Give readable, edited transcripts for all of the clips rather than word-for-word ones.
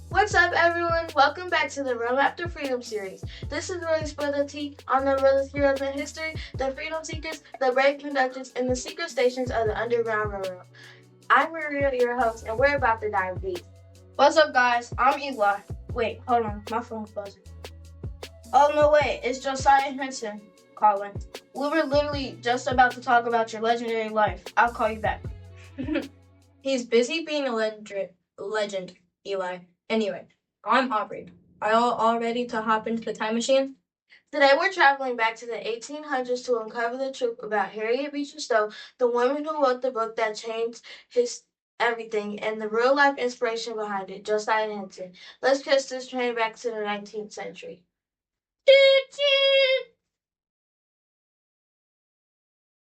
What's up, everyone? Welcome back to the Realm After Freedom series. This is where we spill the tea on the realest heroes in history, the freedom seekers, the brave conductors, and the secret stations of the Underground Railroad. I'm Maria, your host, and we're about to dive deep. What's up, guys? I'm Eli. Wait, hold on, my phone's buzzing. Oh, no, wait, it's Josiah Henson calling. We were literally just about to talk about your legendary life. I'll call you back. He's busy being a legend, Eli. Anyway, I'm Aubrey. Are y'all all ready to hop into the time machine? Today we're traveling back to the 1800s to uncover the truth about Harriet Beecher Stowe, the woman who wrote the book that changed his everything, and the real life inspiration behind it, Josiah Henson. Let's catch this train back to the 19th century.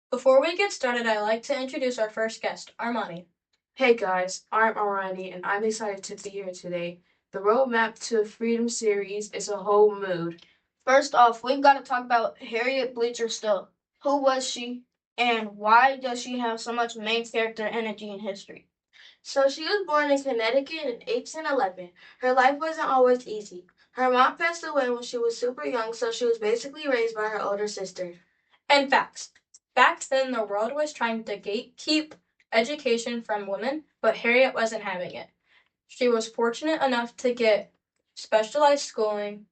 Before we get started, I'd like to introduce our first guest, Armani. Hey guys, I'm Armani and I'm excited to be here today. The Roadmap to Freedom series is a whole mood. First off, we've got to talk about Harriet Beecher Stowe. Who was she, and why does she have so much main character energy in history? So she was born in Connecticut in 1811. Her life wasn't always easy. Her mom passed away when she was super young, so she was basically raised by her older sister. And facts. Back then, the world was trying to gatekeep education from women, but Harriet wasn't having it. She was fortunate enough to get specialized schooling.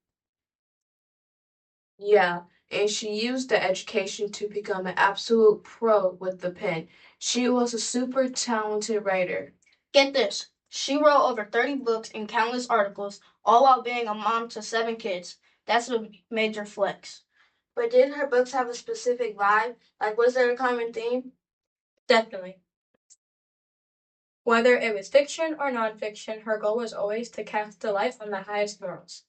Yeah, and she used the education to become an absolute pro with the pen. She was a super talented writer. Get this, she wrote over 30 books and countless articles, all while being a mom to 7 kids. That's a major flex. But did her books have a specific vibe? Like, was there a common theme? Definitely. Whether it was fiction or nonfiction, her goal was always to cast the light on the highest morals.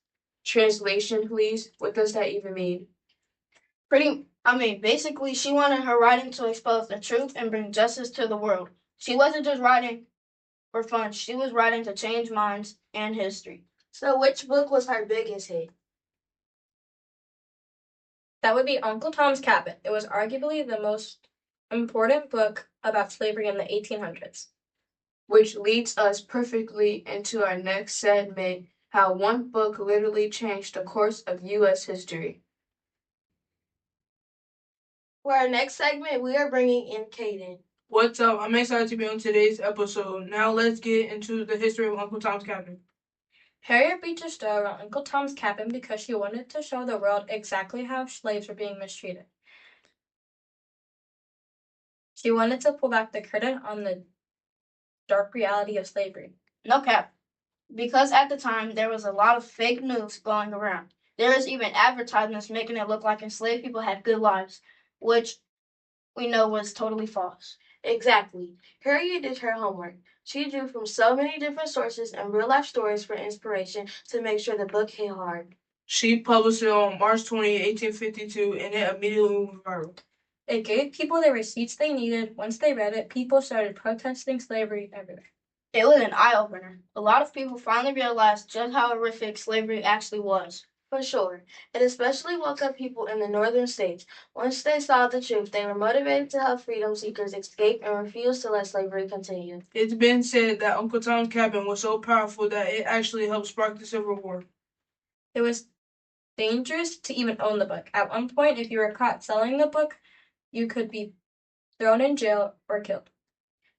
Translation, please. What does that even mean? Basically, she wanted her writing to expose the truth and bring justice to the world. She wasn't just writing for fun, she was writing to change minds and history. So, which book was her biggest hit? That would be Uncle Tom's Cabin. It was arguably the most important book about slavery in the 1800s. Which leads us perfectly into our next segment, how one book literally changed the course of U.S. history. For our next segment, we are bringing in Caden. What's up? I'm excited to be on today's episode. Now let's get into the history of Uncle Tom's Cabin. Harriet Beecher Stowe wrote Uncle Tom's Cabin because she wanted to show the world exactly how slaves were being mistreated. She wanted to pull back the curtain on the dark reality of slavery. No cap. Because at the time, there was a lot of fake news going around. There was even advertisements making it look like enslaved people had good lives, which we know was totally false. Exactly. Harriet did her homework. She drew from so many different sources and real life stories for inspiration to make sure the book hit hard. She published it on March 20, 1852, and it immediately went viral. It gave people the receipts they needed. Once they read it, people started protesting slavery everywhere. It was an eye-opener. A lot of people finally realized just how horrific slavery actually was. For sure. It especially woke up people in the northern states. Once they saw the truth, they were motivated to help freedom seekers escape and refuse to let slavery continue. It's been said that Uncle Tom's Cabin was so powerful that it actually helped spark the Civil War. It was dangerous to even own the book. At one point, if you were caught selling the book, you could be thrown in jail or killed.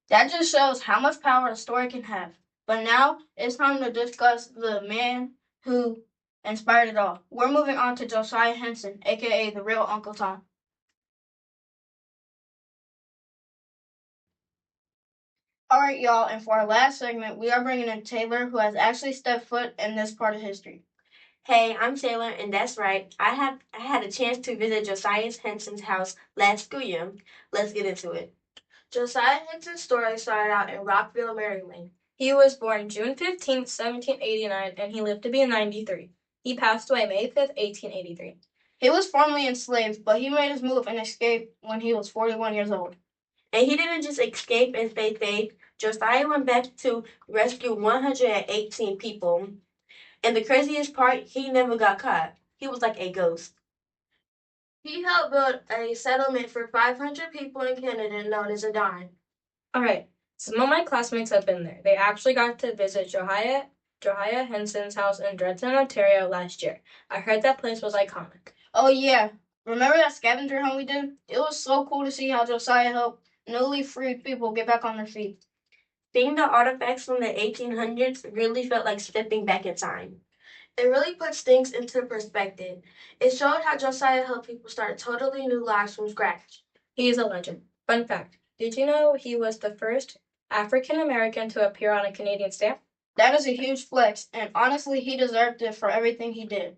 That just shows how much power a story can have. But now it's time to discuss the man who inspired it all. We're moving on to Josiah Henson, aka the real Uncle Tom. All right, y'all, and for our last segment, we are bringing in Taylor, who has actually stepped foot in this part of history. Hey, I'm Taylor, and that's right. I had a chance to visit Josiah Henson's house last school year. Let's get into it. Josiah Henson's story started out in Rockville, Maryland. He was born June 15th, 1789, and he lived to be 93. He passed away May 5th, 1883. He was formerly enslaved, but he made his move and escaped when he was 41 years old. And he didn't just escape and stay safe. Josiah went back to rescue 118 people. And the craziest part, he never got caught. He was like a ghost. He helped build a settlement for 500 people in Canada known as Adon. All right, some of my classmates have been there. They actually got to visit Josiah Josiah Henson's house in Dresden, Ontario last year. I heard that place was iconic. Oh yeah, remember that scavenger hunt we did? It was so cool to see how Josiah helped newly freed people get back on their feet. Seeing the artifacts from the 1800s really felt like stepping back in time. It really puts things into perspective. It showed how Josiah helped people start totally new lives from scratch. He is a legend. Fun fact, did you know he was the first African American to appear on a Canadian stamp? That is a huge flex, and honestly, he deserved it for everything he did.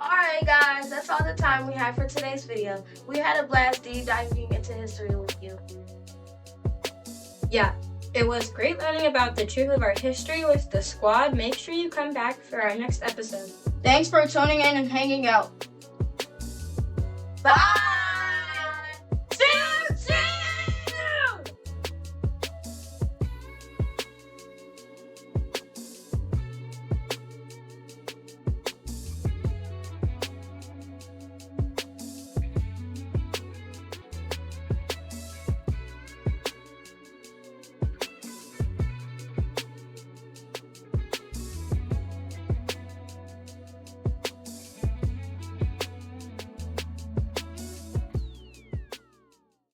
Alright guys, that's all the time we have for today's video. We had a blast deep diving into history with you. Yeah, it was great learning about the truth of our history with the squad. Make sure you come back for our next episode. Thanks for tuning in and hanging out. Bye!